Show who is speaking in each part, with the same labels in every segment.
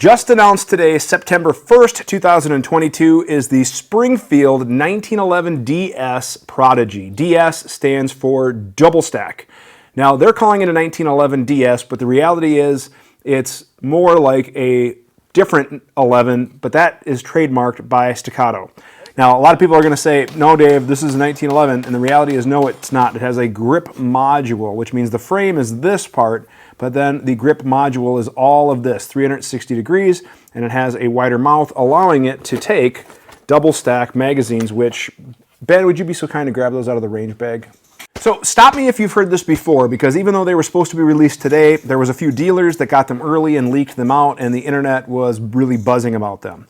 Speaker 1: Just announced today, September 1st, 2022, is the Springfield 1911 DS Prodigy. DS stands for double stack. Now, they're calling it a 1911 DS, but the reality is it's more like a different 11, but that is trademarked by Staccato. Now, a lot of people are going to say, no, Dave, this is a 1911, and the reality is, no, it's not. It has a grip module, which means the frame is this part, but then the grip module is all of this, 360 degrees, and it has a wider mouth, allowing it to take double stack magazines, which, Ben, would you be so kind to grab those out of the range bag? So stop me if you've heard this before, because even though they were supposed to be released today, there was a few dealers that got them early and leaked them out, and the internet was really buzzing about them.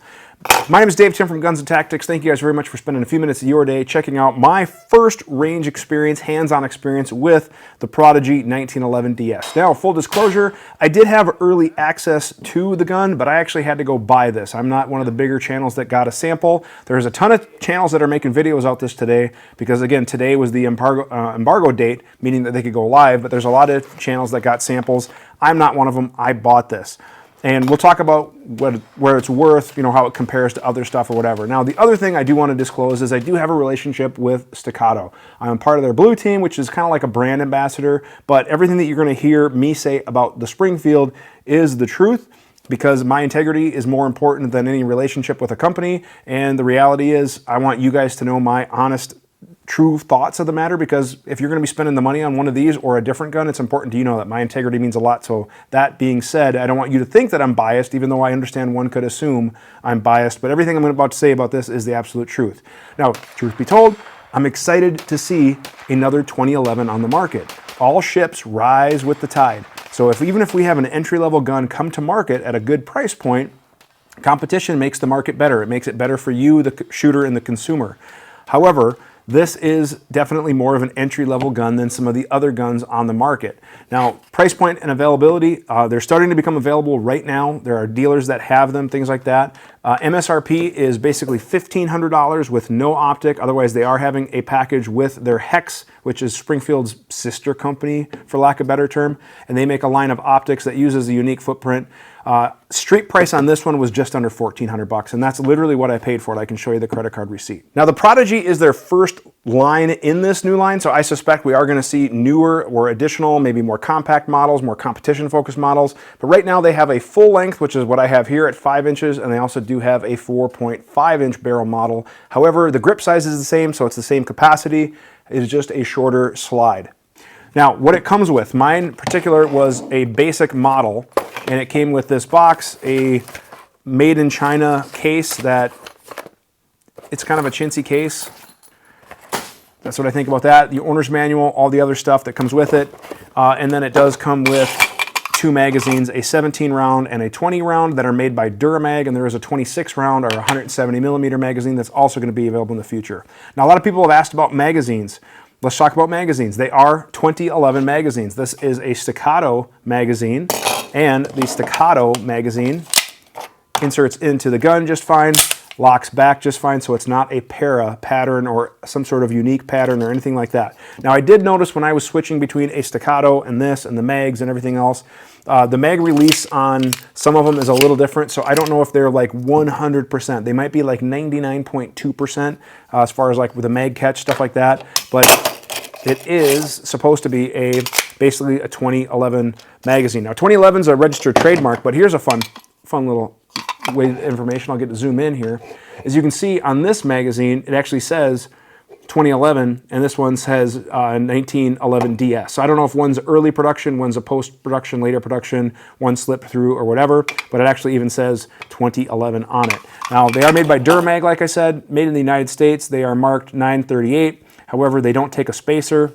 Speaker 1: My name is Dave Tim from Guns and Tactics. Thank you guys very much for spending a few minutes of your day checking out my first range experience, hands-on experience with the Prodigy 1911 DS. Now, full disclosure, I did have early access to the gun, but I actually had to go buy this. I'm not one of the bigger channels that got a sample. There's a ton of channels that are making videos out this today because, again, today was the embargo date, meaning that they could go live, but there's a lot of channels that got samples. I'm not one of them. I bought this. And we'll talk about where it's worth, how it compares to other stuff or whatever. Now, the other thing I do want to disclose is I do have a relationship with Staccato. I'm part of their blue team, which is kind of like a brand ambassador, but everything that you're going to hear me say about the Springfield is the truth, because my integrity is more important than any relationship with a company. And the reality is I want you guys to know my honest, true thoughts of the matter, because if you're going to be spending the money on one of these or a different gun, it's important to that my integrity means a lot. So that being said, I don't want you to think that I'm biased, even though I understand one could assume I'm biased, but everything I'm about to say about this is the absolute truth. Now, truth be told, I'm excited to see another 2011 on the market. All ships rise with the tide. So even if we have an entry-level gun come to market at a good price point, competition makes the market better. It makes it better for you, the shooter, and the consumer. However, this is definitely more of an entry-level gun than some of the other guns on the market. Now, price point and availability, they're starting to become available right now. There are dealers that have them, things like that. MSRP is basically $1,500 with no optic. Otherwise, they are having a package with their Hex, which is Springfield's sister company, for lack of a better term. And they make a line of optics that uses a unique footprint. Street price on this one was just under $1,400, and that's literally what I paid for it. I can show you the credit card receipt. Now, the Prodigy is their first line in this new line, so I suspect we are going to see newer or additional, maybe more compact models, more competition-focused models. But right now, they have a full length, which is what I have here at 5 inches, and they also do have a 4.5-inch barrel model. However, the grip size is the same, so it's the same capacity. It is just a shorter slide. Now, what it comes with, mine in particular was a basic model, and it came with this box, a made in China case that, it's kind of a chintzy case. That's what I think about that. The owner's manual, all the other stuff that comes with it. And then it does come with 2 magazines, a 17 round and a 20 round that are made by Duramag, and there is a 26 round or 170 millimeter magazine that's also going to be available in the future. Now, a lot of people have asked about magazines. Let's talk about magazines. They are 2011 magazines. This is a Staccato magazine, and the Staccato magazine inserts into the gun just fine, locks back just fine, so it's not a para pattern or some sort of unique pattern or anything like that. Now, I did notice when I was switching between a Staccato and this and the mags and everything else, the mag release on some of them is a little different, so I don't know if they're like 100%. They might be like 99.2% as far as like with the mag catch, stuff like that, but it is supposed to be basically a 2011 magazine. Now, 2011 is a registered trademark, but here's a fun little way of information. I'll get to zoom in here. As you can see on this magazine, it actually says 2011, and this one says 1911 DS. So I don't know if one's early production, one's a post-production, later production, one slipped through or whatever, but it actually even says 2011 on it. Now, they are made by Duramag, like I said, made in the United States. They are marked 938. However, they don't take a spacer.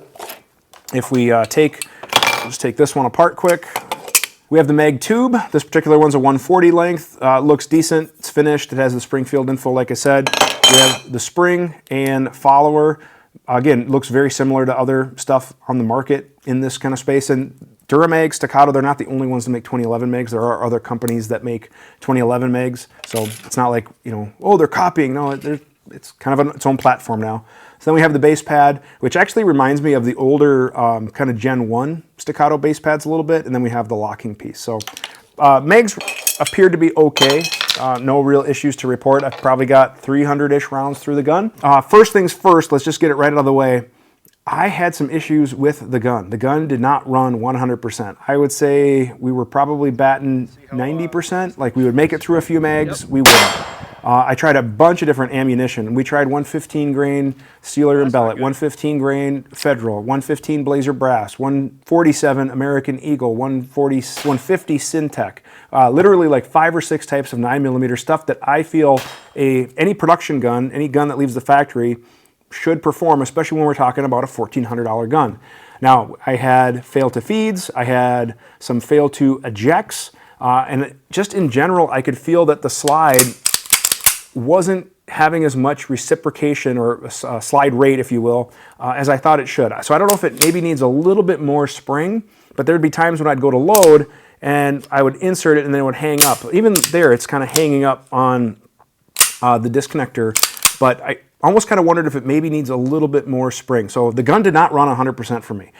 Speaker 1: If we just take this one apart quick. We have the mag tube. This particular one's a 140 length. Looks decent. It's finished. It has the Springfield info, like I said. We have the spring and follower. Again, looks very similar to other stuff on the market in this kind of space. And Duramag, Staccato, they're not the only ones that make 2011 mags. There are other companies that make 2011 mags. So it's not like, oh, they're copying. No, it's kind of its own platform now. So then we have the base pad, which actually reminds me of the older kind of Gen 1 Staccato base pads a little bit, and then we have the locking piece. So mags appeared to be okay. No real issues to report. I've probably got 300-ish rounds through the gun. First things first, let's just get it right out of the way. I had some issues with the gun. The gun did not run 100%. I would say we were probably batting 90%. Like we would make it through a few mags, we wouldn't. I tried a bunch of different ammunition. We tried 115 grain Sealer and Bellet, 115 grain Federal, 115 Blazer Brass, 147 American Eagle, 150 Syntech. Literally like 5 or 6 types of 9mm stuff that I feel any production gun, any gun that leaves the factory should perform, especially when we're talking about a $1,400 gun. Now, I had fail to feeds, I had some fail to ejects, and just in general, I could feel that the slide wasn't having as much reciprocation or slide rate, if you will, as I thought it should. So I don't know if it maybe needs a little bit more spring, but there'd be times when I'd go to load and I would insert it and then it would hang up. Even there, it's kind of hanging up on the disconnector, but I almost kind of wondered if it maybe needs a little bit more spring. So the gun did not run 100% for me.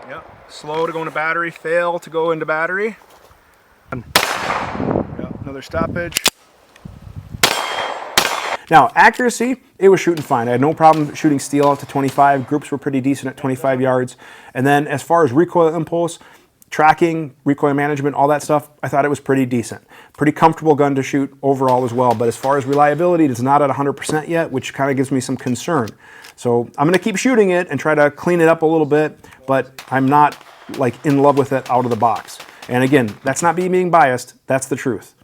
Speaker 1: Yep, slow to go into battery, fail to go into battery. Another stoppage. Now, accuracy, it was shooting fine. I had no problem shooting steel out to 25. Groups were pretty decent at 25 yards. And then as far as recoil impulse, tracking, recoil management, all that stuff, I thought it was pretty decent. Pretty comfortable gun to shoot overall as well. But as far as reliability, it's not at 100% yet, which kind of gives me some concern. So I'm going to keep shooting it and try to clean it up a little bit, but I'm not like in love with it out of the box. And again, that's not me being biased. That's the truth.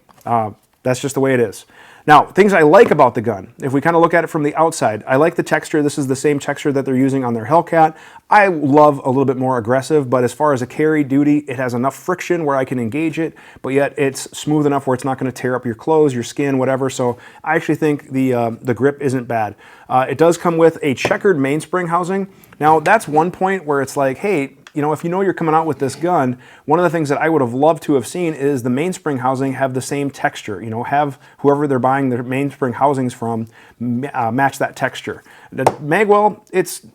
Speaker 1: That's just the way it is. Now, things I like about the gun, if we kind of look at it from the outside, I like the texture. This is the same texture that they're using on their Hellcat. I love a little bit more aggressive, but as far as a carry duty, it has enough friction where I can engage it, but yet it's smooth enough where it's not going to tear up your clothes, your skin, whatever. So I actually think the grip isn't bad. It does come with a checkered mainspring housing. Now, that's one point where it's like, hey, you know, if you know you're coming out with this gun, one of the things that I would have loved to have seen is the mainspring housing have the same texture. You know, have whoever they're buying their mainspring housings from match that texture. The magwell,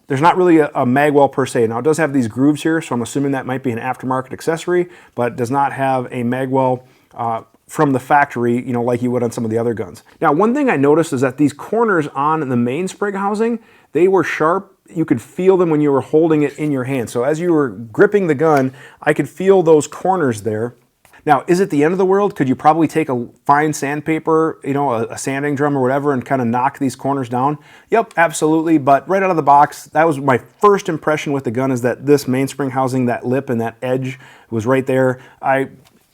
Speaker 1: there's not really a magwell per se. Now, it does have these grooves here, so I'm assuming that might be an aftermarket accessory, but it does not have a magwell from the factory, you know, like you would on some of the other guns. Now, one thing I noticed is that these corners on the mainspring housing, they were sharp. You could feel them when you were holding it in your hand. So as you were gripping the gun, I could feel those corners there. Now, is it the end of the world? Could you probably take a fine sandpaper, you know, a sanding drum or whatever, and kind of knock these corners down? Yep, absolutely. But right out of the box, that was my first impression with the gun, is that this mainspring housing, that lip and that edge was right there. I,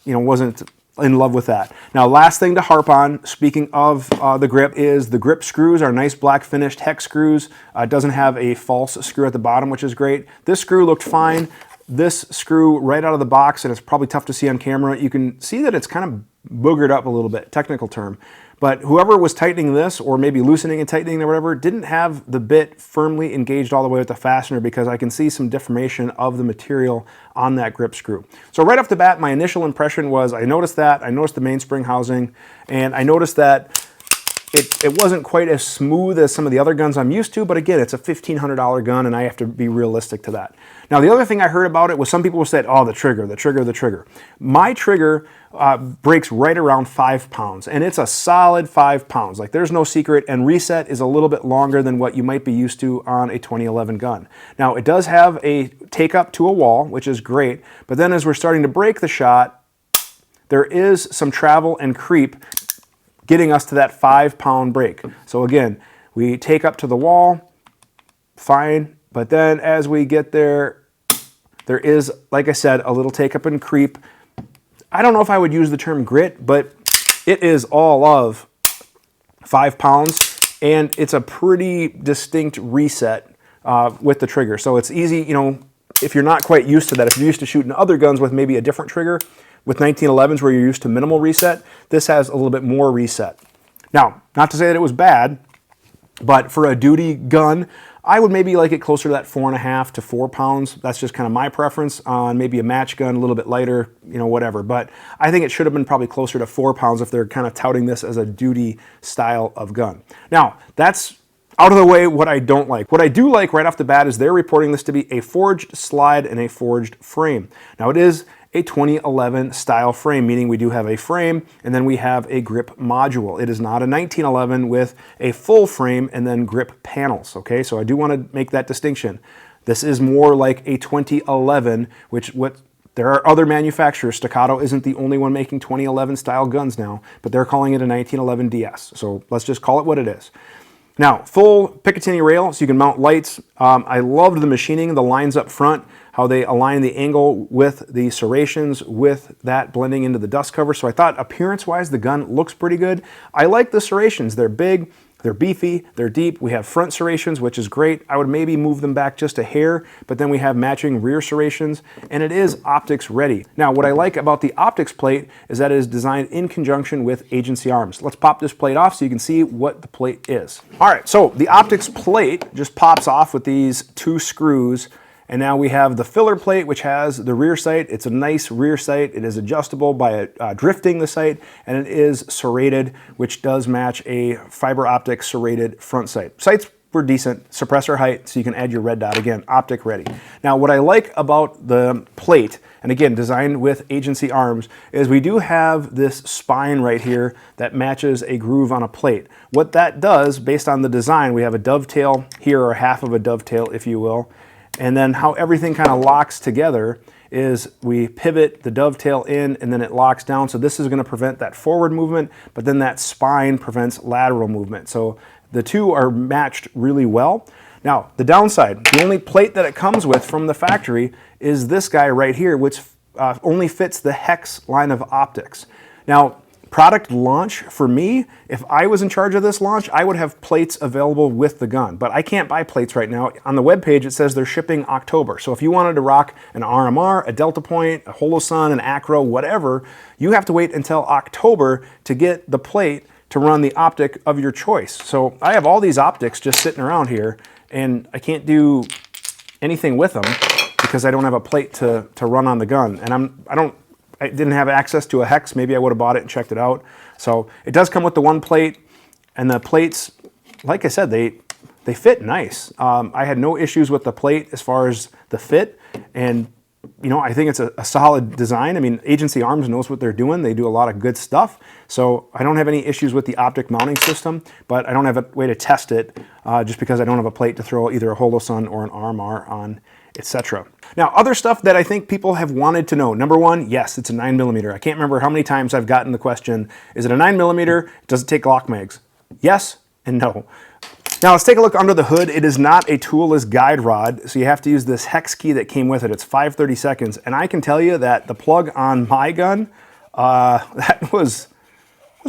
Speaker 1: wasn't in love with that. Now, last thing to harp on, speaking of the grip, is the grip screws are nice black finished hex screws. It doesn't have a false screw at the bottom, which is great. This screw looked fine. This screw right out of the box, and it's probably tough to see on camera, you can see that it's kind of boogered up a little bit, technical term. But whoever was tightening this, or maybe loosening and tightening or whatever, didn't have the bit firmly engaged all the way with the fastener, because I can see some deformation of the material on that grip screw. So right off the bat, my initial impression was I noticed the mainspring housing, and I noticed that it wasn't quite as smooth as some of the other guns I'm used to, but again, it's a $1,500 gun, and I have to be realistic to that. Now, the other thing I heard about it was some people said, oh, the trigger. My trigger breaks right around 5 pounds, and it's a solid 5 pounds. Like, there's no secret, and reset is a little bit longer than what you might be used to on a 2011 gun. Now, it does have a take up to a wall, which is great, but then as we're starting to break the shot, there is some travel and creep getting us to that 5 pound break. So again, we take up to the wall, fine, but then as we get there, there is, like I said, a little take up and creep. I don't know if I would use the term grit, but it is all of 5 pounds, and it's a pretty distinct reset with the trigger. So it's easy, if you're not quite used to that, if you're used to shooting other guns with maybe a different trigger, with 1911s where you're used to minimal reset, this has a little bit more reset. Now, not to say that it was bad, but for a duty gun, I would maybe like it closer to that 4.5 to 4 pounds. That's just kind of my preference on maybe a match gun, a little bit lighter, whatever. But I think it should have been probably closer to 4 pounds if they're kind of touting this as a duty style of gun. Now, that's out of the way what I don't like. What I do like right off the bat is they're reporting this to be a forged slide and a forged frame. Now, it is a 2011 style frame, meaning we do have a frame and then we have a grip module. It is not a 1911 with a full frame and then grip panels, okay? So I do want to make that distinction. This is more like a 2011, there are other manufacturers. Staccato isn't the only one making 2011 style guns now, but they're calling it a 1911 DS. So let's just call it what it is. Now, full Picatinny rail, so you can mount lights. I loved the machining, the lines up front, how they align the angle with the serrations, with that blending into the dust cover. So I thought appearance-wise, the gun looks pretty good. I like the serrations. They're big, they're beefy, they're deep. We have front serrations, which is great. I would maybe move them back just a hair, but then we have matching rear serrations, and it is optics ready. Now, what I like about the optics plate is that it is designed in conjunction with agency arms. Let's pop this plate off so you can see what the plate is. All right, so the optics plate just pops off with these 2 screws. And now we have the filler plate, which has the rear sight. It's a nice rear sight. It is adjustable by drifting the sight, and it is serrated, which does match a fiber optic serrated front sight. Sights were decent, suppressor height, so you can add your red dot. Again, optic ready. Now, what I like about the plate, and again, designed with agency arms, is we do have this spine right here that matches a groove on a plate. What that does, based on the design, we have a dovetail here, or half of a dovetail, if you will. And then how everything kind of locks together is we pivot the dovetail in and then it locks down. So this is going to prevent that forward movement, but then that spine prevents lateral movement. So the two are matched really well. Now, the downside, the only plate that it comes with from the factory is this guy right here, which only fits the hex line of optics. Now, product launch, for me, if I was in charge of this launch, I would have plates available with the gun, but I can't buy plates right now. On the webpage, it says they're shipping October. So if you wanted to rock an RMR, a Delta Point, a Holosun, an Acro, whatever, you have to wait until October to get the plate to run the optic of your choice. So I have all these optics just sitting around here, and I can't do anything with them because I don't have a plate to run on the gun. And I didn't have access to a hex. Maybe I would have bought it and checked it out. So it does come with the one plate, and the plates, like I said, they fit nice. I had no issues with the plate as far as the fit, and you know, I think it's a solid design. I mean, Agency Arms knows what they're doing. They do a lot of good stuff. So I don't have any issues with the optic mounting system, but I don't have a way to test it just because I don't have a plate to throw either a Holosun or an RMR on, etc. Now, other stuff that I think people have wanted to know. Number one, yes, it's a 9mm. I can't remember how many times I've gotten the question, is it a 9mm? Does it take Glock mags? Yes and no. Now let's take a look under the hood. It is not a toolless guide rod, so you have to use this hex key that came with it. It's 5/32, and I can tell you that the plug on my gun, that was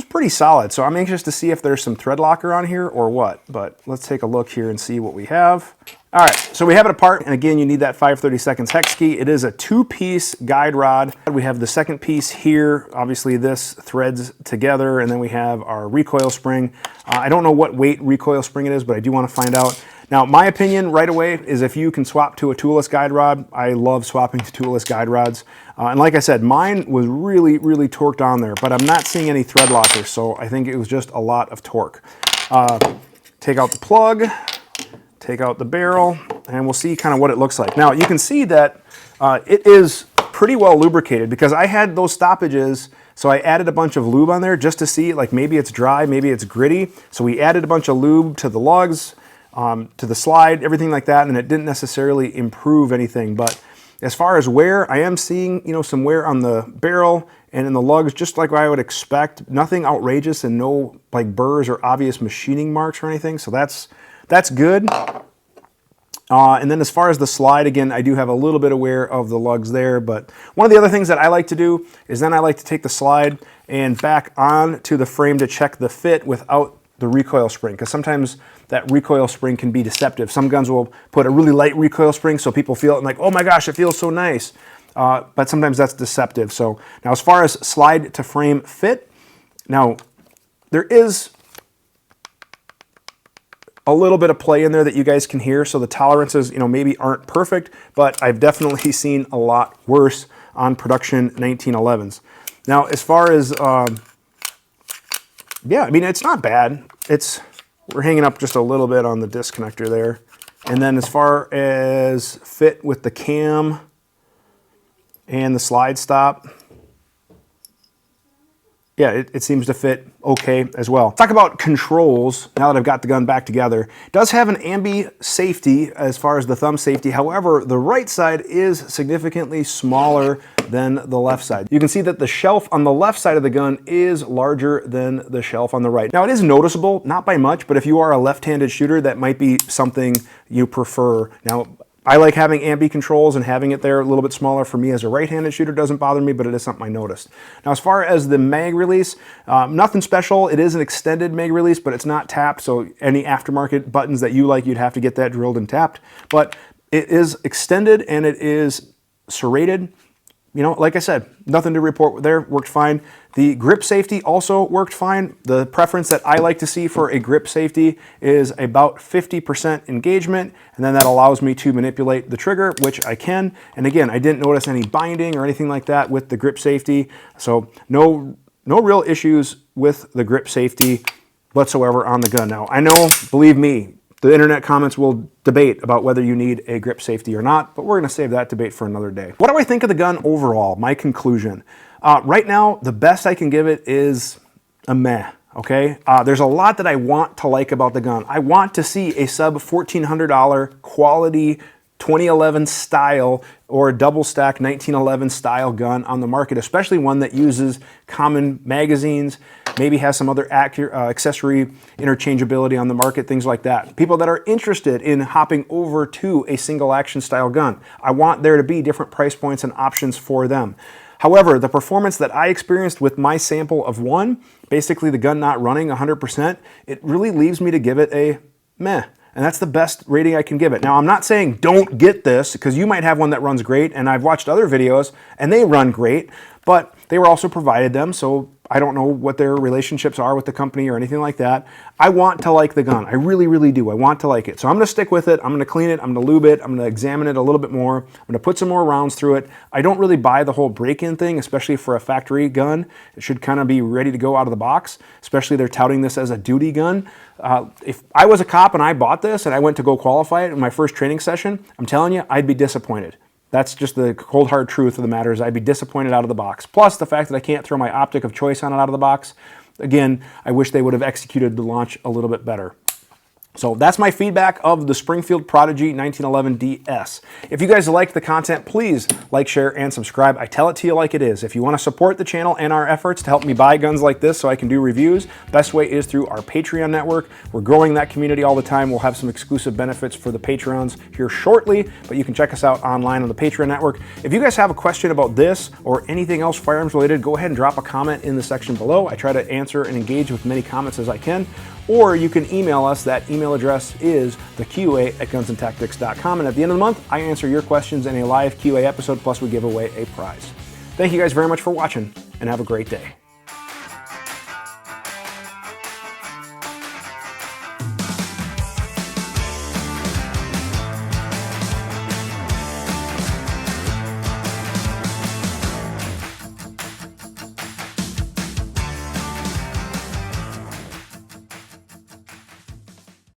Speaker 1: pretty solid. So I'm anxious to see if there's some thread locker on here or what, but let's take a look here and see what we have. All right, so we have it apart, and again, you need that 5/32 hex key. It is a 2-piece guide rod. We have the second piece here. Obviously, this threads together, and then we have our recoil spring. I don't know what weight recoil spring it is, but I do want to find out. Now, my opinion right away is if you can swap to a toolless guide rod, I love swapping to toolless guide rods. And like I said, mine was really, really torqued on there, but I'm not seeing any thread locker, so I think it was just a lot of torque. Take out the plug. Take out the barrel, and we'll see kind of what it looks like. Now, you can see that it is pretty well lubricated because I had those stoppages, so I added a bunch of lube on there just to see, like maybe it's dry, maybe it's gritty. So we added a bunch of lube to the lugs, to the slide, everything like that, and it didn't necessarily improve anything. But as far as wear, I am seeing, you know, some wear on the barrel and in the lugs, just like I would expect. Nothing outrageous and no like burrs or obvious machining marks or anything, so that's good. And then as far as the slide, again, I do have a little bit of wear of the lugs there, but one of the other things that I like to do is then I like to take the slide and back on to the frame to check the fit without the recoil spring, because sometimes that recoil spring can be deceptive. Some guns will put a really light recoil spring so people feel it and like, oh my gosh, it feels so nice. But sometimes that's deceptive. So now as far as slide to frame fit, now there is a little bit of play in there that you guys can hear, so the tolerances, you know, maybe aren't perfect, but I've definitely seen a lot worse on production 1911s. Now, as far as, yeah, I mean, it's not bad. We're hanging up just a little bit on the disconnector there. And then as far as fit with the cam, And the slide stop, yeah, it seems to fit okay as well. Let's talk about controls now that I've got the gun back together. It does have an ambi safety as far as the thumb safety. However, the right side is significantly smaller than the left side. You can see that the shelf on the left side of the gun is larger than the shelf on the right. Now it is noticeable, not by much, but if you are a left-handed shooter, that might be something you prefer. Now, I like having ambi controls, and having it there a little bit smaller for me as a right-handed shooter doesn't bother me, but it is something I noticed. Now, as far as the mag release, nothing special. It is an extended mag release, but it's not tapped, so any aftermarket buttons that you like, you'd have to get that drilled and tapped. But it is extended and it is serrated. You know, like I said, nothing to report there, worked fine. The grip safety also worked fine. The preference that I like to see for a grip safety is about 50% engagement, and then that allows me to manipulate the trigger, which I can. And again, I didn't notice any binding or anything like that with the grip safety, so no real issues with the grip safety whatsoever on the gun. Now, I know, believe me, the internet comments will debate about whether you need a grip safety or not, but we're going to save that debate for another day. What do I think of the gun overall? My conclusion. Right now, the best I can give it is a meh, okay? There's a lot that I want to like about the gun. I want to see a sub $1,400 quality 2011 style or double stack 1911 style gun on the market, especially one that uses common magazines, maybe has some other accessory interchangeability on the market, things like that. People that are interested in hopping over to a single action style gun. I want there to be different price points and options for them. However, the performance that I experienced with my sample of one, basically the gun not running 100%, it really leaves me to give it a meh. And that's the best rating I can give it. Now, I'm not saying don't get this, because you might have one that runs great, and I've watched other videos and they run great, but they were also provided them, so I don't know what their relationships are with the company or anything like that. I want to like the gun. I really, really do. I want to like it. So I'm going to stick with it. I'm going to clean it. I'm going to lube it. I'm going to examine it a little bit more. I'm going to put some more rounds through it. I don't really buy the whole break-in thing, especially for a factory gun. It should kind of be ready to go out of the box, especially they're touting this as a duty gun. If I was a cop and I bought this and I went to go qualify it in my first training session, I'm telling you, I'd be disappointed. That's just the cold hard truth of the matter, is I'd be disappointed out of the box. Plus the fact that I can't throw my Optic of choice on it out of the box. Again, I wish they would have executed the launch a little bit better. So that's my feedback of the Springfield Prodigy 1911 DS. If you guys like the content, please like, share, and subscribe. I tell it to you like it is. If you want to support the channel and our efforts to help me buy guns like this so I can do reviews, best way is through our Patreon network. We're growing that community all the time. We'll have some exclusive benefits for the Patreons here shortly, but you can check us out online on the Patreon network. If you guys have a question about this or anything else firearms related, go ahead and drop a comment in the section below. I try to answer and engage with many comments as I can. Or you can email us. That email address is theqa@gunsandtactics.com. And at the end of the month, I answer your questions in a live QA episode, plus we give away a prize. Thank you guys very much for watching, and have a great day.